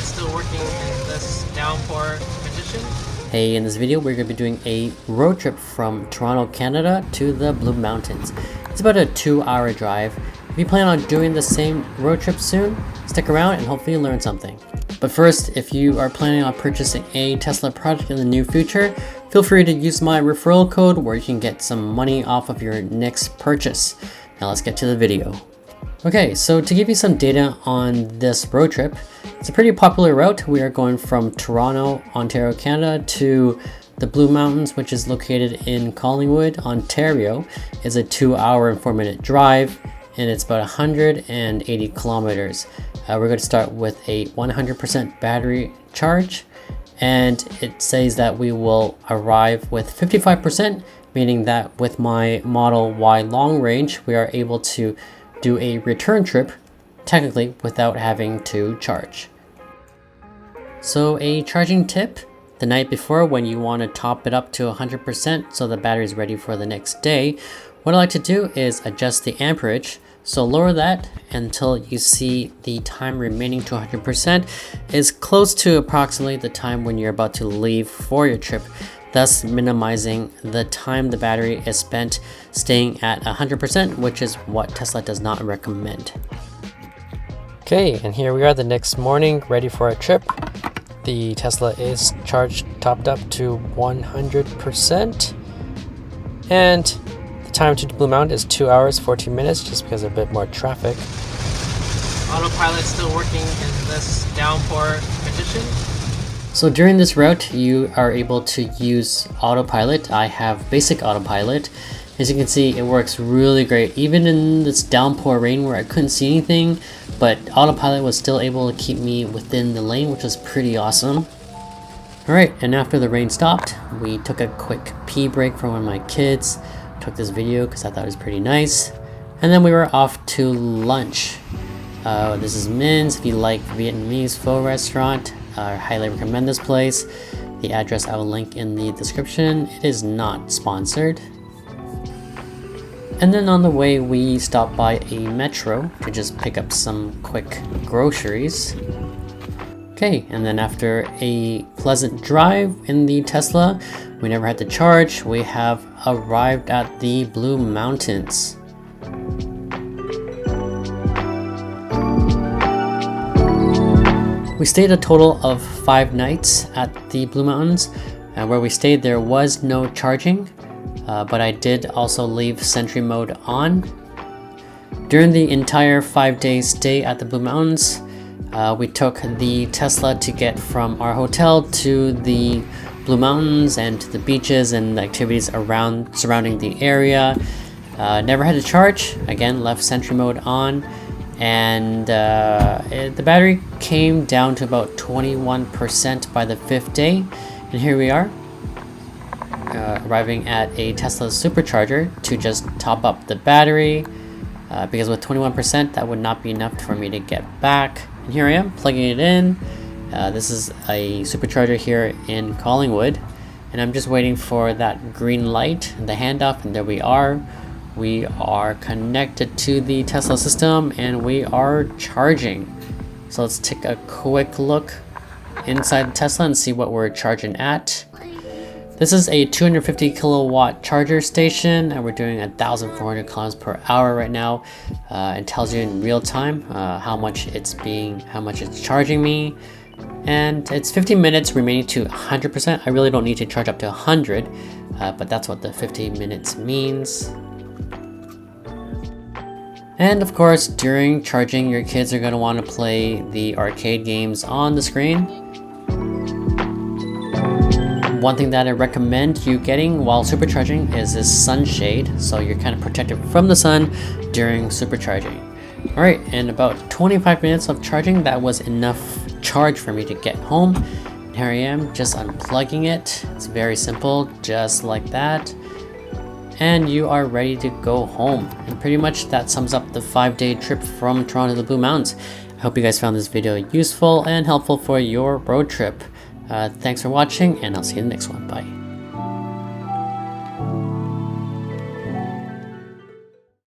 still working in this downpour condition? Hey, in this video we're going to be doing a road trip from Toronto, Canada to the Blue Mountains. It's about a 2-hour drive. If you plan on doing the same road trip soon, stick around and hopefully learn something. But first, if you are planning on purchasing a Tesla product in the near future, feel free to use my referral code where you can get some money off of your next purchase. Now let's get to the video. Okay, so to give you some data on this road trip, it's a pretty popular route. We are going from Toronto, Ontario, Canada to the Blue Mountains, which is located in Collingwood, Ontario. It's a 2-hour and 4-minute drive, and it's about 180 kilometers. We're going to start with a 100% battery charge, and it says that we will arrive with 55%, meaning that with my Model Y long range, we are able to do a return trip technically without having to charge. So a charging tip: the night before, when you want to top it up to 100% so the battery is ready for the next day, what I like to do is adjust the amperage. So lower that until you see the time remaining to 100% is close to approximately the time when you're about to leave for your trip, thus minimizing the time the battery is spent staying at 100%, which is what Tesla does not recommend. Okay, and here we are the next morning, ready for our trip. The Tesla is topped up to 100%, and the time to Blue Mountain is 2 hours 14 minutes, just because of a bit more traffic. Autopilot still working in this downpour condition? So during this route, you are able to use Autopilot. I have basic Autopilot. As you can see, it works really great, even in this downpour rain where I couldn't see anything, but Autopilot was still able to keep me within the lane, which was pretty awesome. Alright, and after the rain stopped, we took a quick pee break from one of my kids. Took this video because I thought it was pretty nice. And then we were off to lunch. This is Min's. If you like Vietnamese pho restaurant, I highly recommend this place. The address I will link in the description. It is not sponsored. And then on the way, we stopped by a Metro to just pick up some quick groceries. Okay, and then after a pleasant drive in the Tesla, we never had to charge. We have arrived at the Blue Mountains. We stayed a total of 5 nights at the Blue Mountains. Where we stayed, there was no charging. But I did also leave Sentry mode on. During the entire 5-day stay at the Blue Mountains, we took the Tesla to get from our hotel to the Blue Mountains and to the beaches and the activities surrounding the area. Never had to charge. Again, left Sentry mode on, and the battery came down to about 21% by the 5th day, and here we are. Arriving at a Tesla Supercharger to just top up the battery, because with 21% that would not be enough for me to get back. And here I am plugging it in. This is a Supercharger here in Collingwood, and I'm just waiting for that green light, the handoff, and there we are. We are connected to the Tesla system and we are charging. So let's take a quick look inside the Tesla and see what we're charging at. This is a 250 kilowatt charger station, and we're doing 1,400 kilometers per hour right now. It tells you in real time how much it's charging me, and it's 15 minutes remaining to 100%. I really don't need to charge up to 100, but that's what the 50 minutes means. And of course, during charging, your kids are going to want to play the arcade games on the screen. One thing that I recommend you getting while supercharging is this sunshade, so you're kind of protected from the sun during supercharging. Alright, and about 25 minutes of charging, that was enough charge for me to get home. And here I am, just unplugging it. It's very simple, just like that. And you are ready to go home. And pretty much that sums up the 5-day trip from Toronto to the Blue Mountains. I hope you guys found this video useful and helpful for your road trip. Thanks for watching, and I'll see you in the next one. Bye.